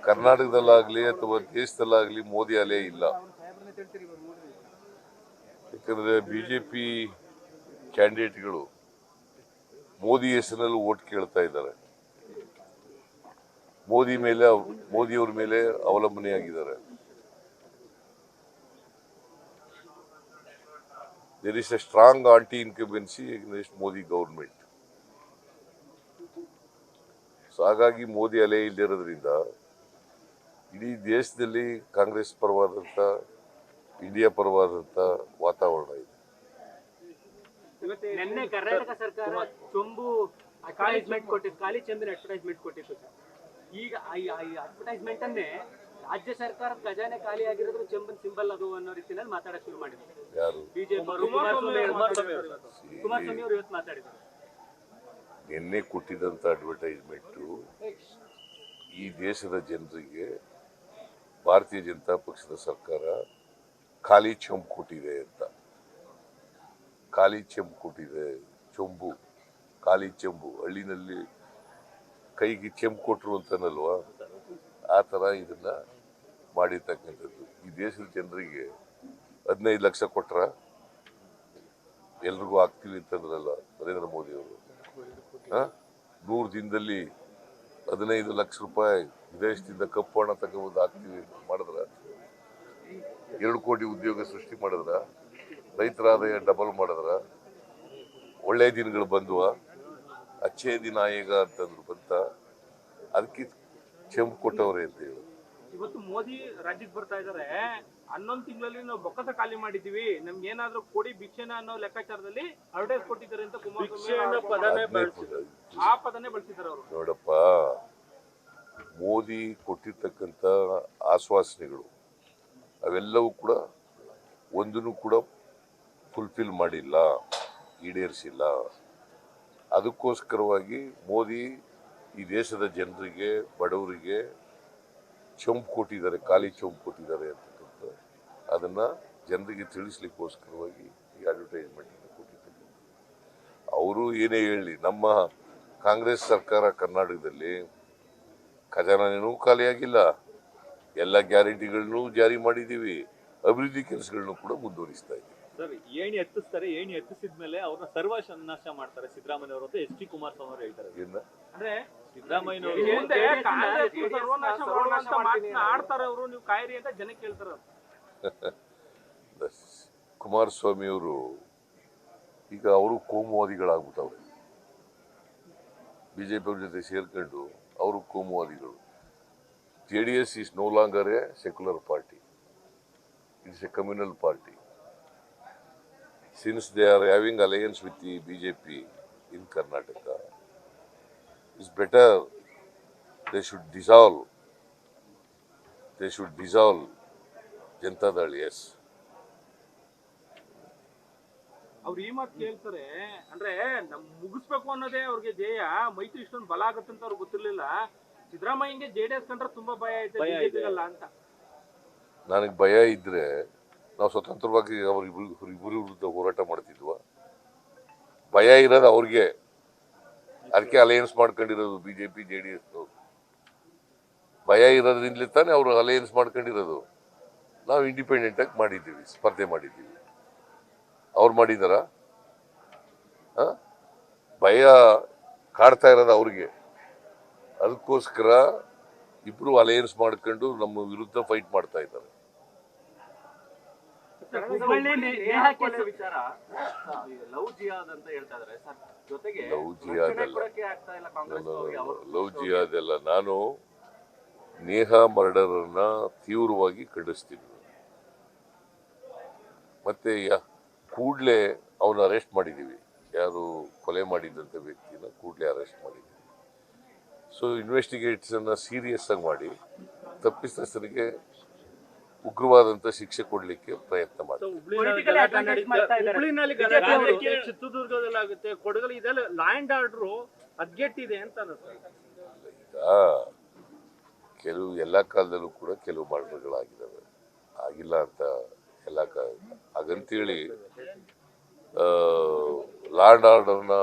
ಕರ್ನಾಟಕದಲ್ಲಾಗಲಿ ಅಥವಾ ದೇಶದಲ್ಲಾಗಲಿ ಮೋದಿ ಅಲೆ ಇಲ್ಲ. ಯಾಕಂದ್ರೆ ಬಿಜೆಪಿ ಕ್ಯಾಂಡಿಡೇಟ್ಗಳು ಮೋದಿ ಹೆಸರಿನಲ್ಲಿ ಓಟ್ ಕೇಳ್ತಾ ಇದ್ದಾರೆ, ಮೋದಿಯವ್ರ ಮೇಲೆ ಅವಲಂಬನೆಯಾಗಿದ್ದಾರೆ. There is a strong anti-incumbency against Modi government. So ಹಾಗಾಗಿ ಮೋದಿ ಅಲೆ ಇಲ್ಲದಿರೋದ್ರಿಂದ ಇಡೀ ದೇಶದಲ್ಲಿ ಕಾಂಗ್ರೆಸ್ ಪರವಾದಂಥ, ಇಂಡಿಯಾ ಪರವಾದಂಥ ವಾತಾವರಣ ಇದೆ. ನಿನ್ನೆ ಕರ್ನಾಟಕ ಸರ್ಕಾರ ಚೊಂಬು ಅಡ್ವರ್ಟೈಸ್ಮೆಂಟ್ ಕೊಟ್ಟಿತ್ತು, ಖಾಲಿ ಚೆಂಬಿನ ಅಡ್ವರ್ಟೈಸ್ಮೆಂಟ್ ಕೊಟ್ಟಿತ್ತು. ಈಗ ಈ ಅಡ್ವರ್ಟೈಸ್ಮೆಂಟ್ ಅನ್ನೇ ರಾಜ್ಯ ಸರ್ಕಾರ ಖಜಾನೆ ಖಾಲಿ ಆಗಿರೋದು ಚೆಂಬನ್ ಸಿಂಬಲ್ ಅದು ಅನ್ನೋ ರೀತಿಯಲ್ಲಿ ಮಾತಾಡಕ್ ಶುರು ಮಾಡಿದ್ರು. ಯಾರು? ಬಿಜೆಪಿ ಕುಮಾರಸ್ವಾಮಿ ಅವರು ಇವತ್ತು ಮಾತಾಡಿದ್ರು. ನಿನ್ನೆ ಕೊಟ್ಟಿದ್ದಂಥ ಅಡ್ವರ್ಟೈಸ್ಮೆಂಟು ಈ ದೇಶದ ಜನರಿಗೆ ಭಾರತೀಯ ಜನತಾ ಪಕ್ಷದ ಸರ್ಕಾರ ಖಾಲಿ ಚೆಂಬು ಕೊಟ್ಟಿದೆ ಅಂತ. ಖಾಲಿ ಚೆಂಬು ಕೊಟ್ಟಿದೆ, ಚೊಂಬು, ಖಾಲಿ ಚೆಂಬು. ಹಳ್ಳಿನಲ್ಲಿ ಕೈಗೆ ಚೆಂಬು ಕೊಟ್ಟರು ಅಂತನಲ್ವಾ, ಆ ಥರ ಇದನ್ನ ಮಾಡಿರ್ತಕ್ಕಂಥದ್ದು. ಈ ದೇಶದ ಜನರಿಗೆ 15 ಲಕ್ಷ ಕೊಟ್ರ ಎಲ್ರಿಗೂ ಆಗ್ತೀವಿ ಅಂತಂದ್ರಲ್ಲ ನರೇಂದ್ರ ಮೋದಿ ಅವರು. 100 ದಿನದಲ್ಲಿ 15 ಲಕ್ಷ ರೂಪಾಯಿ ವಿದೇಶದಿಂದ ಕಪ್ಪು ಹಣ ತಗೊಂಡು ಆಗ್ತೀವಿ ಮಾಡಿದ್ರ, 2 ಕೋಟಿ ಉದ್ಯೋಗ ಸೃಷ್ಟಿ ಮಾಡಿದ್ರ, ರೈತರ ಆದಾಯ ಡಬಲ್ ಮಾಡಿದ್ರ, ಒಳ್ಳೆ ದಿನಗಳು ಬಂದುವ, ಅಚ್ಚೇ ದಿನ ಈಗ ಅಂತಂದ್ರು ಬಂತ. ಅದಕ್ಕೆ ಚೆಂಬು ಕೊಟ್ಟವ್ರೆ ಅಂತ ಹೇಳಿ ಇವತ್ತು ಮೋದಿ ರಾಜ್ಯಕ್ಕೆ ಬರ್ತಾ ಇದಾರೆ. 11 ತಿಂಗಳಲ್ಲಿ ನಾವು ಬೊಕ್ಕಸ ಖಾಲಿ ಮಾಡಿದೀವಿ, ನಮ್ಗೆ ಏನಾದ್ರೂ ಕೊಡಿ ಭಿಕ್ಷೆನ ಅನ್ನೋ ಲೆಕ್ಕಾಚಾರದಲ್ಲಿ ಅಡ್ವರ್ಟೈಸ್ ಕೊಟ್ಟಿದ್ದಾರೆ ಅಂತ ಆ ಪದನೇ ಬಳಸಿದ್ದಾರೆ ಅವರು. ನೋಡಪ್ಪ, ಮೋದಿ ಕೊಟ್ಟಿರ್ತಕ್ಕಂಥ ಆಶ್ವಾಸನೆಗಳು ಅವೆಲ್ಲವೂ ಕೂಡ ಒಂದನ್ನು ಕೂಡ ಫುಲ್ಫಿಲ್ ಮಾಡಿಲ್ಲ, ಈಡೇರಿಸಿಲ್ಲ. ಅದಕ್ಕೋಸ್ಕರವಾಗಿ ಮೋದಿ ಈ ದೇಶದ ಜನರಿಗೆ, ಬಡವರಿಗೆ ಚೊಂಬು ಕೊಟ್ಟಿದ್ದಾರೆ, ಖಾಲಿ ಚೊಂಬು ಕೊಟ್ಟಿದ್ದಾರೆ ಅಂತಕ್ಕಂಥ ಅದನ್ನು ಜನರಿಗೆ ತಿಳಿಸ್ಲಿಕ್ಕೋಸ್ಕರವಾಗಿ ಈ ಅಡ್ವರ್ಟೈಸ್ಮೆಂಟ್ ಕೊಟ್ಟಿದ್ದಾರೆ. ಅವರು ಏನೇ ಹೇಳಿ, ನಮ್ಮ ಕಾಂಗ್ರೆಸ್ ಸರ್ಕಾರ ಕರ್ನಾಟಕದಲ್ಲಿ ಖಜಾನೆನೂ ಖಾಲಿಯಾಗಿಲ್ಲ, ಎಲ್ಲ ಗ್ಯಾರಂಟಿಗಳನ್ನೂ ಜಾರಿ ಮಾಡಿದ್ದೀವಿ, ಅಭಿವೃದ್ಧಿ ಕೆಲಸಗಳನ್ನು ಕೂಡ ಮುಂದುವರಿಸ್ತಾ ಇದ್ದೀವಿ. ಸರ್, ಏಣಿ ಎತ್ತಿಸ್ತಾರೆ, ಏಣಿ ಎತ್ತಿಸಿದ ಮೇಲೆ ಅವ್ರನ್ನ ಸರ್ವನಾಶ ಮಾಡ್ತಾರೆ ಸಿದ್ದರಾಮಯ್ಯ ಅವರು ಅಂತ ಎಚ್.ಡಿ. ಕುಮಾರಸ್ವಾಮಿ ಅವರು ಹೇಳ್ತಾರೆ. ಅಂದ್ರೆ ಸಿದ್ದರಾಮಯ್ಯ ಆಡ್ತಾರೆ ಅವರು, ನೀವು ಕಾಯಿರಿ ಅಂತ ಜನಕ್ಕೆ ಹೇಳ್ತಾರ. ಕುಮಾರಸ್ವಾಮಿ ಅವರು ಈಗ ಅವರು ಕೋಮುವಾದಿಗಳಾಗ್ಬಿಟ್ಟವ್ರೆ. ಬಿಜೆಪಿ ಅವ್ರ ಜೊತೆ ಸೇರ್ಕೊಂಡು ಅವರು ಕೋಮುವಾದಿಗಳು. JDS is no longer a secular party. It is a communal party. Since they are having alliance with the BJP in Karnataka, it's better they should dissolve. They should dissolve Janata Dal, yes. ಅವ್ರು ಈ ಮಾತು ಕೇಳ್ತಾರೆ ಅಂದ್ರೆ ನಮ್ ಮುಗಿಸ್ಬೇಕು ಅನ್ನೋದೇ ಅವ್ರಿಗೆ ಧ್ಯೇಯ. ಮೈತ್ರಿ ಇಷ್ಟೊಂದು ಬಲ ಆಗುತ್ತೆ ಅಂತ ಅವ್ರಿಗೆ ಗೊತ್ತಿರ್ಲಿಲ್ಲ. ಸಿದ್ದರಾಮಯ್ಯಂಗೆ JDS ಕಂಡ್ರೆ ತುಂಬಾ ಭಯ ಐತೆ ಬಿಜೆಪಿಗಲ್ಲ ಅಂತ. ನನಗೆ ಭಯ ಇದ್ರೆ ನಾವು ಸ್ವತಂತ್ರವಾಗಿ ಇಬ್ಬರು ವಿರುದ್ಧ ಹೋರಾಟ ಮಾಡ್ತಿದ್ವ. ಭಯ ಇರೋದು ಅವ್ರಿಗೆ, ಅದಕ್ಕೆ ಅಲಯನ್ಸ್ ಮಾಡ್ಕೊಂಡಿರೋದು ಬಿಜೆಪಿ JDS. ಭಯ ಇರೋದ್ರಿಂದಲೇ ತಾನೇ ಅವರು ಅಲಯನ್ಸ್ ಮಾಡ್ಕೊಂಡಿರೋದು. ನಾವು ಇಂಡಿಪೆಂಡೆಂಟ್ ಆಗಿ ಮಾಡಿದ್ದೀವಿ, ಸ್ಪರ್ಧೆ ಮಾಡಿದ್ದೀವಿ. ಅವ್ರು ಮಾಡಿದಾರ? ಭಯ ಕಾಡ್ತಾ ಇರೋದು ಅವ್ರಿಗೆ. ಅದಕ್ಕೋಸ್ಕರ ಇಬ್ರು ಅಲಯನ್ಸ್ ಮಾಡ್ಕೊಂಡು ನಮ್ಮ ವಿರುದ್ಧ ಫೈಟ್ ಮಾಡ್ತಾ ಇದ್ದಾರೆ. ಲವ್ ಜಿಹಾದ್ ಎಲ್ಲ ನಾನು ನೇಹಾ ಮರ್ಡರನ್ನ ತೀವ್ರವಾಗಿ ಖಂಡಿಸ್ತೀನಿ. ಮತ್ತೆ ಕೂಡಲೇ ಅವನ್ನ ಅರೆಸ್ಟ್ ಮಾಡಿದ್ದೀವಿ. ಯಾರು ಕೊಲೆ ಮಾಡಿದಂಥ ವ್ಯಕ್ತಿನ ಕೂಡಲೇ ಅರೆಸ್ಟ್ ಮಾಡಿದ್ದೀವಿ. ಸೊ ಇನ್ವೆಸ್ಟಿಗೇಟ್ಸನ್ನು ಸೀರಿಯಸ್ ಆಗಿ ಮಾಡಿ ತಪ್ಪಿತಸ್ಥರಿಗೆ ಉಗ್ರವಾದಂಥ ಶಿಕ್ಷೆ ಕೊಡಲಿಕ್ಕೆ ಪ್ರಯತ್ನ ಮಾಡ್ತೀವಿ. ಚಿತ್ರದುರ್ಗದಲ್ಲಾಗುತ್ತೆ, ಕೊಡಗಲ್ಲಿ ಇದೆಲ್ಲ ಲ್ಯಾಂಡ್ ಆರ್ಡರ್ ಅದ್ಗೆಟ್ಟಿದೆ ಅಂತ ಈಗ ಕೆಲವು ಎಲ್ಲ ಕಾಲದಲ್ಲೂ ಕೂಡ ಕೆಲವು ಮರ್ಡರ್ಗಳಾಗಿದ್ದಾವೆ, ಆಗಿಲ್ಲ ಅಂತ ಎಲ್ಲ ಹಾಗಂತೇಳಿ ಲ್ಯಾಂಡ್ ಆರ್ಡರ್ನ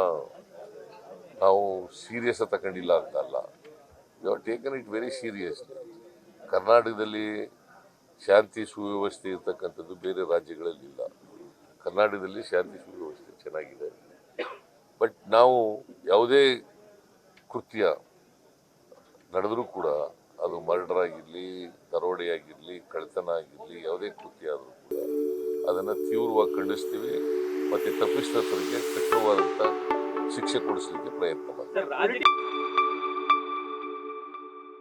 ನಾವು ಸೀರಿಯಸ್ ತಗೊಂಡಿಲ್ಲ ಅಂತ ಅಲ್ಲ. We have taken it very seriously. ಕರ್ನಾಟಕದಲ್ಲಿ ಶಾಂತಿ ಸುವ್ಯವಸ್ಥೆ ಇರ್ತಕ್ಕಂಥದ್ದು ಬೇರೆ ರಾಜ್ಯಗಳಲ್ಲಿ ಇಲ್ಲ. ಕರ್ನಾಟಕದಲ್ಲಿ ಶಾಂತಿ ಸುವ್ಯವಸ್ಥೆ ಚೆನ್ನಾಗಿದೆ. ಬಟ್ ನಾವು ಯಾವುದೇ ಕೃತ್ಯ ನಡೆದರೂ ಕೂಡ ಅದು ಮರ್ಡರ್ ಆಗಿರಲಿ, ದರೋಡೆ ಆಗಿರಲಿ, ಕಳ್ಳತನ ಆಗಿರಲಿ, ಯಾವುದೇ ಕೃತ್ಯ ಆದರೂ ಕೂಡ ಅದನ್ನು ತೀವ್ರವಾಗಿ ಖಂಡಿಸ್ತೀವಿ ಮತ್ತು ತಪ್ಪಿತಸ್ಥರಿಗೆ ಕಠಿಣವಾದಂಥ ಶಿಕ್ಷೆ ಕೊಡಿಸಲಿಕ್ಕೆ ಪ್ರಯತ್ನ ಮಾಡ್ತೀವಿ. ಸರ್, ರಾಜ್ಯ